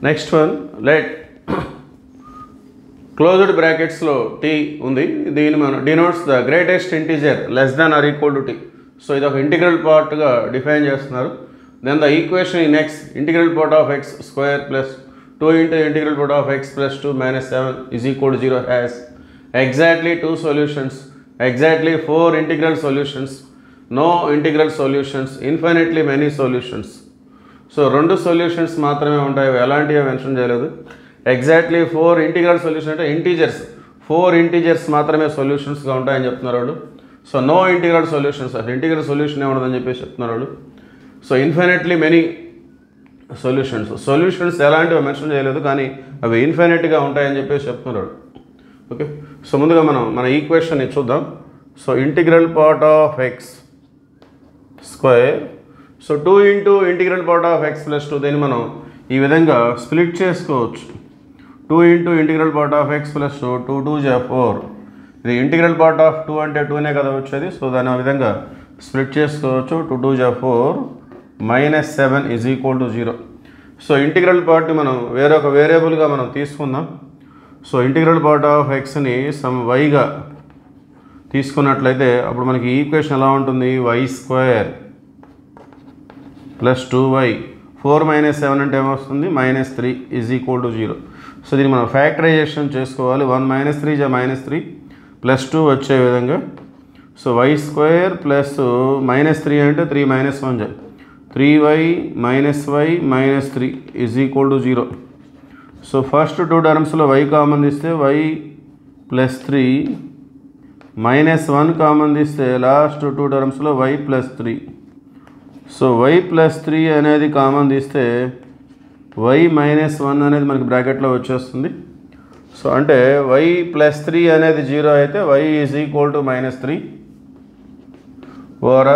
Next one let closed బ్రాకెట్స్లో T ఉంది, దీన్ని మనం denotes the greatest integer less than or equal to T. So ఇది ఒక ఇంటిగ్రల్ పార్ట్గా డిఫైన్ చేస్తున్నారు. Then the equation in X integral part of X square plus 2 into integral part of x plus 2 minus 7 is equal to 0 has exactly 2 solutions, exactly 4 integral solutions, no integral solutions, infinitely many solutions. So 2 solutions మాత్రమే ఉంటాయి, ఎలాంటివి mention చేయలేదు. Exactly 4 integral solution అంటే integers 4 integers మాత్రమే సొల్యూషన్స్గా ఉంటాయని చెప్తున్నారు వాళ్ళు. So no integral solutions, అసలు ఇంటిగ్రల్ సొల్యూషన్ ఏముండదని చెప్పేసి చెప్తున్నారు వాళ్ళు. సో ఇన్ఫినిట్లీ మెనీ సొల్యూషన్స్ ఎలాంటివి మెన్షన్ చేయలేదు, కానీ అవి ఇన్ఫినిట్గా ఉంటాయని చెప్పేసి చెప్తున్నారు. ఓకే, సో ముందుగా మన ఈక్వేషన్ చూద్దాం. So integral part of X square, so 2 into integral part of X plus 2, దీన్ని మనం ఈ విధంగా స్ప్లిట్ చేసుకోవచ్చు. 2 into integral part of X plus 2, 2 2 4. ఇది ఇంటిగ్రల్ పార్ట్ ఆఫ్ 2 అంటే 2నే కదా వచ్చేది. సో దాన్ని ఆ విధంగా స్ప్లిట్ చేసుకోవచ్చు. 2 2 4 minus 7 is equal to 0. So integral పార్ట్ని మనం వేరొక వేరియబుల్గా మనం తీసుకుందాం. సో ఇంటిగ్రల్ పార్ట్ ఆఫ్ ఎక్స్ని సమ్ వైగా తీసుకున్నట్లయితే అప్పుడు మనకి ఈక్వేషన్ ఎలా ఉంటుంది, y square plus 2y 4 minus 7 అంటే ఏమొస్తుంది, -3 ఈజ్ ఈక్వల్ టు 0. సో దీన్ని మనం ఫ్యాక్టరైజేషన్ చేసుకోవాలి. 1 - 3 -3 ప్లస్ 2 వచ్చే విధంగా. సో వై స్క్వేర్ ప్లస్ -3 అంటే 3 - 1 3y - 3 is equal to 0. So first 2 టర్మ్స్లో y common తీస్తే y ప్లస్ 3 -1 కామన్ తీస్తే last 2 టర్మ్స్లో y plus 3. So y plus 3 అనేది కామన్ తీస్తే y -1 అనేది మనకి బ్రాకెట్లో వచ్చేస్తుంది. సో అంటే y ప్లస్ 3 అనేది 0 అయితే y is equal to -3 over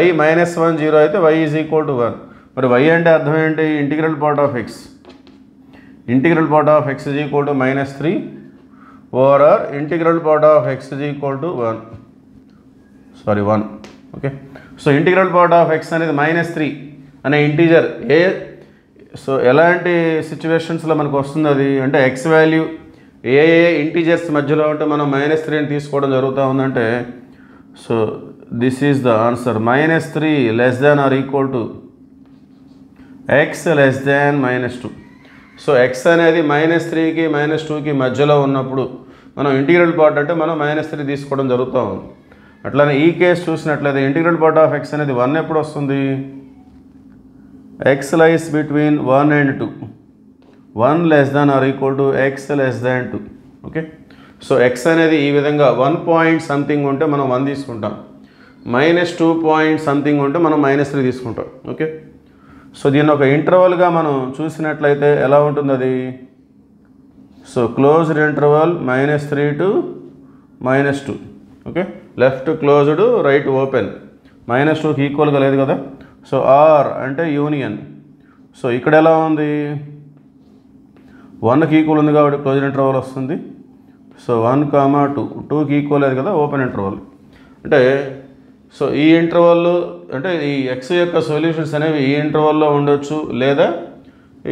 y -1 0 అయితే y ఈజ్ ఈక్వల్ టు 1. మరి y అంటే అర్థం ఏంటి, integral part of X, integral part of X is equal to -3 over integral part of X is equal to 1. Okay, so integral part of X అనేది -3 అనే integer so ఎలాంటి సిచ్యువేషన్స్లో మనకు వస్తుంది అది అంటే ఎక్స్ వాల్యూ ఏ ఇంటీజర్స్ మధ్యలో ఉంటే మనం -3 తీసుకోవడం జరుగుతూ ఉందంటే, so this is the answer. -3 less than or equal to X less than -2. So X అనేది -3కి -2కి మధ్యలో ఉన్నప్పుడు మనం ఇంటిగ్రల్ పార్ట్ అంటే మనం -3 తీసుకోవడం జరుగుతూ ఉంది. అట్లానే ఈ కేసు చూసినట్లయితే ఇంటిగ్రల్ పార్ట్ ఆఫ్ ఎక్స్ అనేది 1 ఎప్పుడు వస్తుంది, X lies between 1 and 2, 1 less than or equal to X less than 2. Okay, so X అనేది ఈ విధంగా 1 పాయింట్ సంథింగ్ ఉంటే మనం 1 తీసుకుంటాం, -2 పాయింట్ సంథింగ్ ఉంటే మనం -3 తీసుకుంటాం. ఓకే, సో దీన్ని ఒక ఇంటర్వల్గా మనం చూసినట్లయితే ఎలా ఉంటుంది అది, so closed interval -3 to -2. Okay, left closed right open, -2కి ఈక్వల్గా లేదు కదా. సో ఆర్ అంటే యూనియన్. సో ఇక్కడ ఎలా ఉంది, 1కి ఈక్వల్ ఉంది కాబట్టి క్లోజ్డ్ ఇంటర్వల్ వస్తుంది. సో 1, 2, 2కి ఈక్వల్ లేదు కదా, ఓపెన్ ఇంటర్వల్. అంటే సో ఈ ఇంటర్వల్లో అంటే ఈ ఎక్స్ యొక్క సొల్యూషన్స్ అనేవి ఈ ఇంటర్వల్లో ఉండొచ్చు లేదా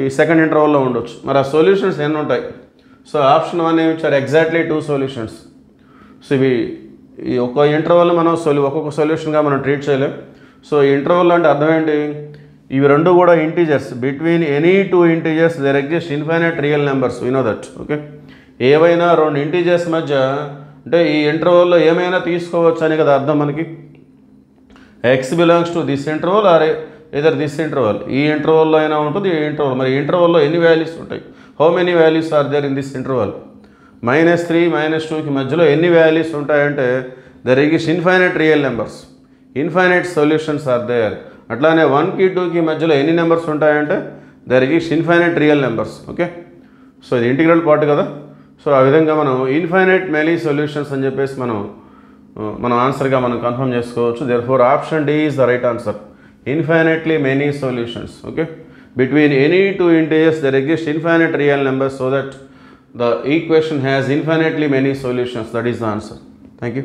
ఈ సెకండ్ ఇంటర్వల్లో ఉండొచ్చు. మరి ఆ సొల్యూషన్స్ ఎన్ని ఉంటాయి, సో ఆప్షన్ 1 ఏమి ఇచ్చారు, ఎగ్జాక్ట్లీ 2 సొల్యూషన్స్. సో ఇవి ఈ ఒక్క ఇంటర్వల్ మనం ఒక్కొక్క సొల్యూషన్గా మనం ట్రీట్ చేయలేం. సో ఈ ఇంటర్వల్ అంటే అర్థం ఏంటి, ఇవి రెండు కూడా integers, between any 2 integers there exist infinite real numbers, we know that. Okay, ఏవైనా 2 ఇంటీజర్స్ మధ్య అంటే ఈ ఇంటర్వల్లో ఏమైనా తీసుకోవచ్చు అని కదా అర్థం మనకి. X belongs to this interval are either this interval, ఈ ఇంటర్వల్లో అయినా ఉంటుంది ఈ ఇంటర్వల్. మరి ఈ ఇంటర్వల్లో ఎన్ని వాల్యూస్ ఉంటాయి, how many values are there in this interval, -3 -2కి మధ్యలో ఎన్ని వాల్యూస్ ఉంటాయంటే there exist infinite real numbers, infinite solutions are there. అట్లానే 1కి 2కి మధ్యలో ఎన్ని నెంబర్స్ ఉంటాయంటే there exist infinite real numbers. Okay, so ఇది ఇంటిగ్రల్ పార్ట్ కదా. సో ఆ విధంగా మనం ఇన్ఫైనైట్ మెనీ సొల్యూషన్స్ అని చెప్పేసి మనం ఆన్సర్గా మనం కన్ఫర్మ్ చేసుకోవచ్చు. Therefore option D is the right answer, infinitely many solutions. Okay, between any 2 integers there exist infinite real numbers, so that the equation has infinitely many solutions. That is the answer. Thank you.